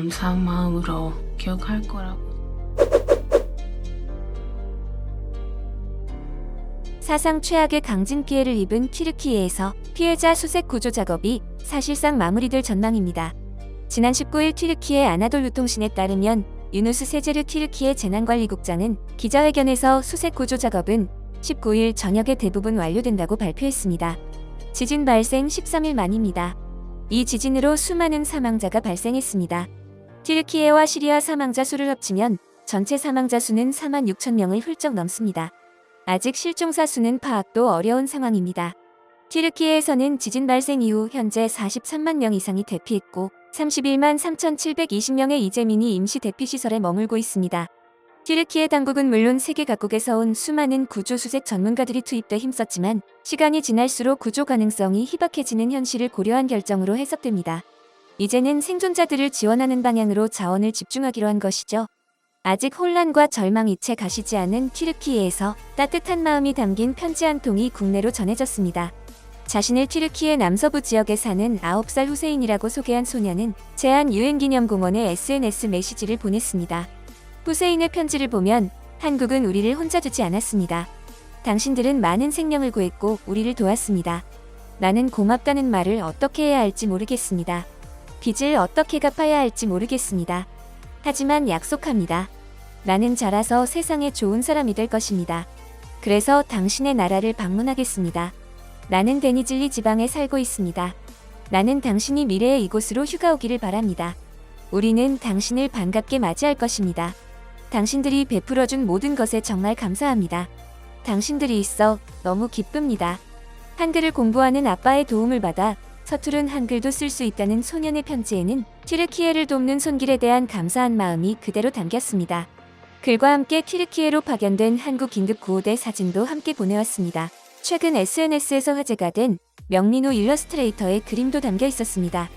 감사한 마음으로 기억할 거라고. 사상 최악의 강진 피해를 입은 튀르키예에서 피해자 수색 구조 작업이 사실상 마무리될 전망입니다. 지난 19일 튀르키예 아나돌루 통신에 따르면 유누스 세제르 튀르키예 재난관리국장은 기자회견에서 수색 구조 작업은 19일 저녁에 대부분 완료된다고 발표했습니다. 지진 발생 13일 만입니다. 이 지진으로 수많은 사망자가 발생했습니다. 튀르키예와 시리아 사망자 수를 합치면 전체 사망자 수는 4만 6천 명을 훌쩍 넘습니다. 아직 실종사 수는 파악도 어려운 상황입니다. 튀르키예에서는 지진 발생 이후 현재 43만 명 이상이 대피했고 31만 3,720명의 이재민이 임시 대피시설에 머물고 있습니다. 튀르키예 당국은 물론 세계 각국에서 온 수많은 구조 수색 전문가들이 투입돼 힘썼지만 시간이 지날수록 구조 가능성이 희박해지는 현실을 고려한 결정으로 해석됩니다. 이제는 생존자들을 지원하는 방향으로 자원을 집중하기로 한 것이죠. 아직 혼란과 절망이 채 가시지 않은 튀르키예에서 따뜻한 마음이 담긴 편지 한 통이 국내로 전해졌습니다. 자신을 튀르키예 남서부 지역에 사는 9살 후세인이라고 소개한 소녀는 제한 유엔기념공원에 SNS 메시지를 보냈습니다. 후세인의 편지를 보면 한국은 우리를 혼자 두지 않았습니다. 당신들은 많은 생명을 구했고 우리를 도왔습니다. 나는 고맙다는 말을 어떻게 해야 할지 모르겠습니다. 빚을 어떻게 갚아야 할지 모르겠습니다. 하지만 약속합니다. 나는 자라서 세상에 좋은 사람이 될 것입니다. 그래서 당신의 나라를 방문하겠습니다. 나는 데니즐리 지방에 살고 있습니다. 나는 당신이 미래에 이곳으로 휴가 오기를 바랍니다. 우리는 당신을 반갑게 맞이할 것입니다. 당신들이 베풀어준 모든 것에 정말 감사합니다. 당신들이 있어 너무 기쁩니다. 한글을 공부하는 아빠의 도움을 받아 서투른 한글도 쓸 수 있다는 소년의 편지에는 튀르키예를 돕는 손길에 대한 감사한 마음이 그대로 담겼습니다. 글과 함께 튀르키예로 파견된 한국 긴급구호대 사진도 함께 보내왔습니다. 최근 SNS에서 화제가 된 명민호 일러스트레이터의 그림도 담겨 있었습니다.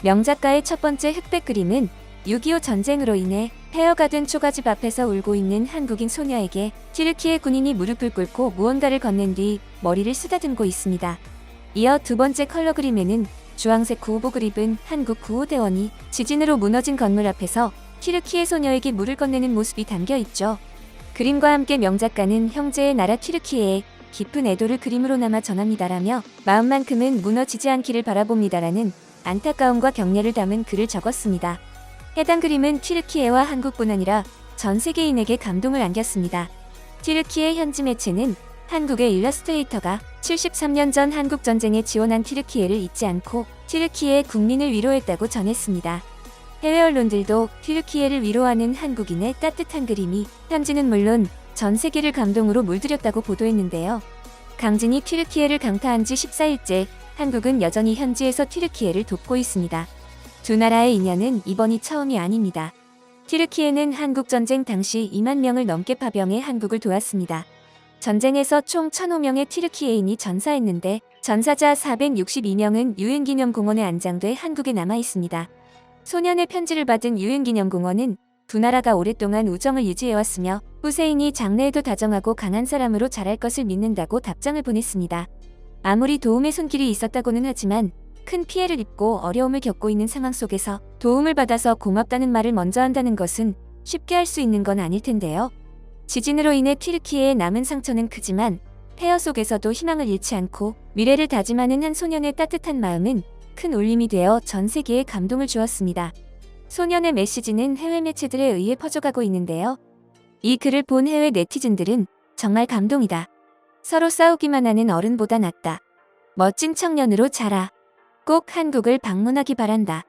명작가의 첫 번째 흑백 그림은 6.25 전쟁으로 인해 폐허가 된 초가집 앞에서 울고 있는 한국인 소녀에게 튀르키예 군인이 무릎을 꿇고 무언가를 건넨 뒤 머리를 쓰다듬고 있습니다. 이어 두 번째 컬러 그림에는 주황색 구호복을 입은 한국 구호대원이 지진으로 무너진 건물 앞에서 튀르키예 소녀에게 물을 건네는 모습이 담겨 있죠. 그림과 함께 명작가는 형제의 나라 튀르키예에 깊은 애도를 그림으로나마 전합니다라며 마음만큼은 무너지지 않기를 바라봅니다라는 안타까움과 격려를 담은 글을 적었습니다. 해당 그림은 튀르키예와 한국뿐 아니라 전 세계인에게 감동을 안겼습니다. 튀르키예 현지 매체는 한국의 일러스트레이터가 73년 전 한국전쟁에 지원한 튀르키예를 잊지 않고 튀르키예 국민을 위로했다고 전했습니다. 해외 언론들도 튀르키예를 위로하는 한국인의 따뜻한 그림이 편지는 물론 전 세계를 감동으로 물들였다고 보도했는데요. 강진이 튀르키예를 강타한 지 14일째 한국은 여전히 현지에서 튀르키예를 돕고 있습니다. 두 나라의 인연은 이번이 처음이 아닙니다. 튀르키예는 한국전쟁 당시 2만 명을 넘게 파병해 한국을 도왔습니다. 전쟁에서 총 1,005명의 튀르키예인이 전사했는데 전사자 462명은 유엔기념공원에 안장돼 한국에 남아 있습니다. 소년의 편지를 받은 유엔기념공원은 두 나라가 오랫동안 우정을 유지해왔으며 후세인이 장래에도 다정하고 강한 사람으로 자랄 것을 믿는다고 답장을 보냈습니다. 아무리 도움의 손길이 있었다고는 하지만 큰 피해를 입고 어려움을 겪고 있는 상황 속에서 도움을 받아서 고맙다는 말을 먼저 한다는 것은 쉽게 할 수 있는 건 아닐 텐데요. 지진으로 인해 튀르키예에 남은 상처는 크지만 폐허 속에서도 희망을 잃지 않고 미래를 다짐하는 한 소년의 따뜻한 마음은 큰 울림이 되어 전 세계에 감동을 주었습니다. 소년의 메시지는 해외 매체들에 의해 퍼져가고 있는데요. 이 글을 본 해외 네티즌들은 정말 감동이다. 서로 싸우기만 하는 어른보다 낫다. 멋진 청년으로 자라. 꼭 한국을 방문하기 바란다.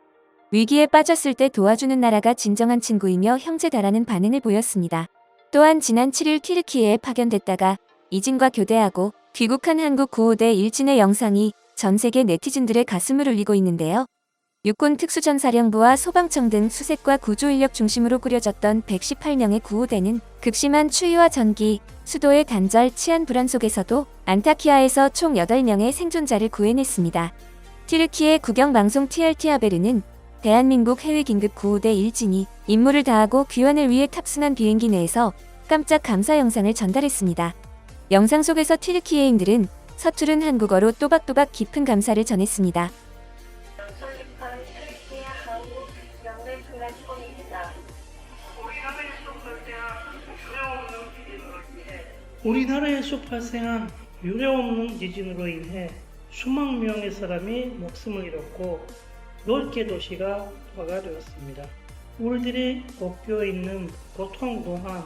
위기에 빠졌을 때 도와주는 나라가 진정한 친구이며 형제다라는 반응을 보였습니다. 또한 지난 7일 튀르키예에 파견됐다가 이진과 교대하고 귀국한 한국 구호대 일진의 영상이 전 세계 네티즌들의 가슴을 울리고 있는데요. 육군 특수전사령부와 소방청 등 수색과 구조 인력 중심으로 꾸려졌던 118명의 구호대는 극심한 추위와 전기, 수도의 단절, 치안 불안 속에서도 안타키아에서 총 8명의 생존자를 구해냈습니다. 튀르키예 국영방송 TRT 하베르는 대한민국 해외긴급구호대 일진이 임무를 다하고 귀환을 위해 탑승한 비행기 내에서 깜짝 감사 영상을 전달했습니다. 영상 속에서 튀르키예인들은 서투른 한국어로 또박또박 깊은 감사를 전했습니다. 설립한 튀르키예 한국 연대 플랫 우리나라에서 발생한 유례없는 지진으로 인해 수만 명의 사람이 목숨을 잃었고 10개 도시가 파가 되었습니다. 우리들이 겪고 있는 고통 또한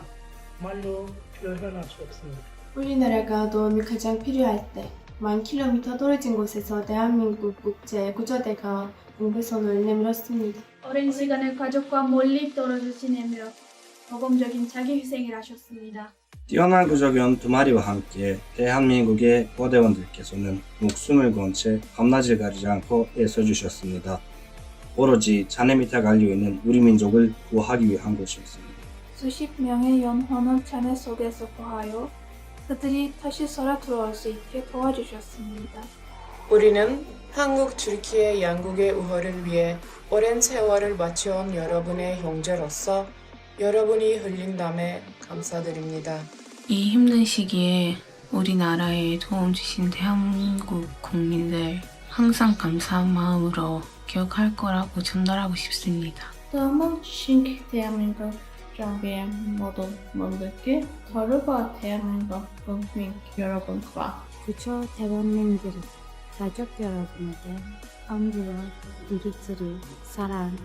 말로 표현할 수 없습니다. 우리나라가 도움이 가장 필요할 때, 1000km 떨어진 곳에서 대한민국 국제 구조대가 경보선을 내밀었습니다. 오랜 시간을 가족과 멀리 떨어져 지내며 모범적인 자기희생을 하셨습니다. 뛰어난 구조견 2마리와 함께 대한민국의 고대원들께서는 목숨을 건 채 밤낮을 가리지 않고 애써주셨습니다. 오로지 잔해 밑에 갈려있는 우리 민족을 구하기 위한 것이었습니다. 수십 명의 영혼은 잔해 속에서 구하여 그들이 다시 살아 돌아올 수 있게 도와주셨습니다. 우리는 한국, 튀르키예 양국의 우호를 위해 오랜 세월을 바쳐온 여러분의 형제로서 여러분이 흘린 땀에 감사드립니다. 이 힘든 시기에 우리나라에 도움 주신 대한민국 국민들 항상 감사한 마음으로 기억할 거라고 전달하고 싶습니다. 도움을 주신 대한민국 정부의 모든 분들께 서로가 대한민국 국민 여러분과 구조 대원님들, 가족 여러분에게 엄지와 이리저리 사랑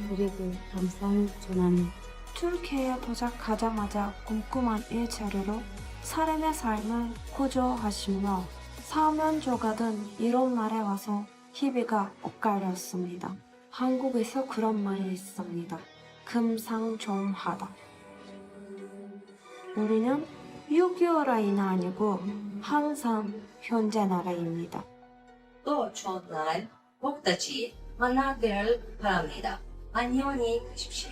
그리고 감사를 전합니다. 튀르키예에 도착하자마자 꼼꼼한 일자리로 사람의 삶을 구조하시며 사면조가 든 이런 날에 와서 희비가 엇갈렸습니다. 한국에서 그런 말이 있습니다. 금상첨화다. 우리는 6.25 라인이 아니고 항상 현재 나라입니다. 또 좋은 날 꼭 다시 만나기를 바랍니다. 안녕히 계십시오.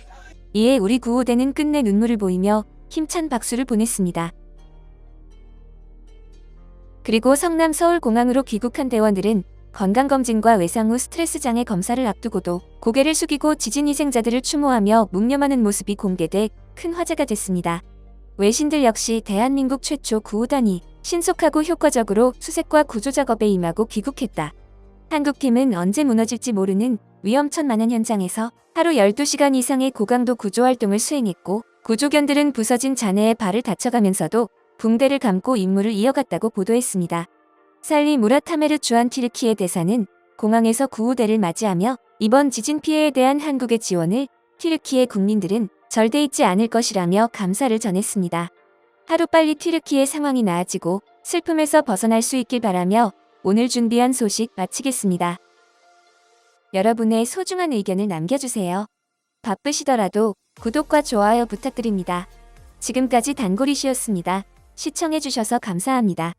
이에 우리 구호대는 끝내 눈물을 보이며 힘찬 박수를 보냈습니다. 그리고 성남 서울공항으로 귀국한 대원들은 건강검진과 외상 후 스트레스 장애 검사를 앞두고도 고개를 숙이고 지진 희생자들을 추모하며 묵념하는 모습이 공개돼 큰 화제가 됐습니다. 외신들 역시 대한민국 최초 구호단이 신속하고 효과적으로 수색과 구조 작업에 임하고 귀국했다. 한국팀은 언제 무너질지 모르는 위험천만한 현장에서 하루 12시간 이상의 고강도 구조 활동을 수행했고 구조견들은 부서진 잔해에 발을 다쳐가면서도 붕대를 감고 임무를 이어갔다고 보도했습니다. 살리 무라타메르 주한 튀르키예 대사는 공항에서 구호대를 맞이하며 이번 지진 피해에 대한 한국의 지원을 튀르키예 국민들은 절대 잊지 않을 것이라며 감사를 전했습니다. 하루빨리 튀르키예 상황이 나아지고 슬픔에서 벗어날 수 있길 바라며 오늘 준비한 소식 마치겠습니다. 여러분의 소중한 의견을 남겨주세요. 바쁘시더라도 구독과 좋아요 부탁드립니다. 지금까지 단골이시였습니다. 시청해주셔서 감사합니다.